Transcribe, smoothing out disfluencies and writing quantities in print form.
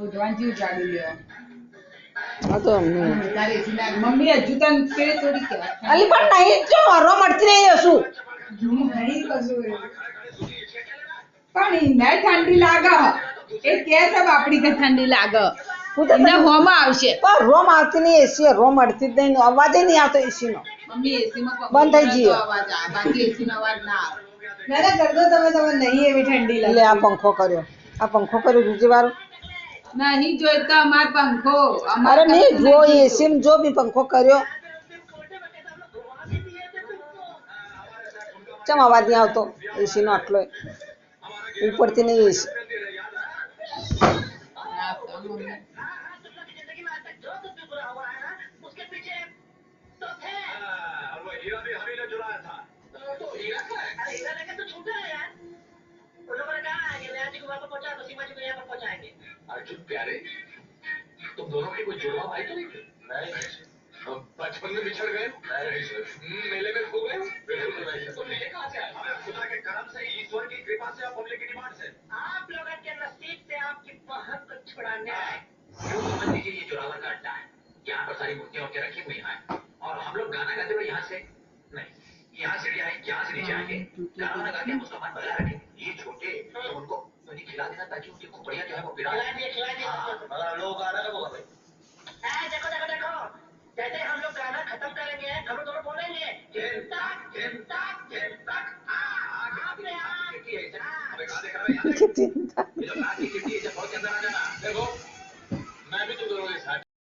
જવાન જીવ જાડુ લ્યો આ તો તારે સિના મમ્મી હજુ તન કે થોડી કે અલી પણ નહીં જો હરો મળતી નહીં શું નહીં કશું પણ ઇને ઠંડી લાગે એ કે સબ આપડી કે ઠંડી લાગે ઇને હોમાં આવશે પણ રોમ આવતી નહીં એસી રોમ મળતી જ નહીં અવાજ નહીં આવતો એસી નો મમ્મી એસી માં બંધ થઈ ગયો અવાજ આ બાકી એસી નો અવાજ ના આવે ના કરદો તમે નહીં એવી ઠંડી એટલે આ પંખો કર્યો બીજી વાર નહીં જોઈતા અમાર પંખો અરે નહીં જો એસી જો બી પંખો કર્યો ચમ અવાજ નહીં આવતો એસી નો આટલો ઉપરથી નહીં એસી अर्जुन प्यारे तुम दोनों की कोई जुड़वा भाई तो नहीं थे? नहीं बचपन में बिछड़ गए मेले में खो गए तो मेले कहाँ से आए खुदा के करम से ईश्वर की कृपा से और पब्लिक की डिमांड से आप लोगों के नसीब से आपकी बहन को छुड़ाने आए यूँ समझ लीजिए ये जुड़ावर का अड्डा है यहाँ पर सारी मूर्तियाँ होकर रखी हुई हैं और हम लोग गाना गाते हुए यहाँ से नहीं यहाँ सीढ़ियाँ हैं यहाँ से नीचे आएंगे गाना गा के हम उसका मन बदला रखेंगे ये छोटे तो उनको उन्हें खिला देना ताकि उनकी खोपड़ियाँ जो है वो बिना मगर लोग गाना कब होगा भाई देखो देखो देखो जैसे हम लोग गाना खत्म करेंगे हम लोग दोनों बोलेंगे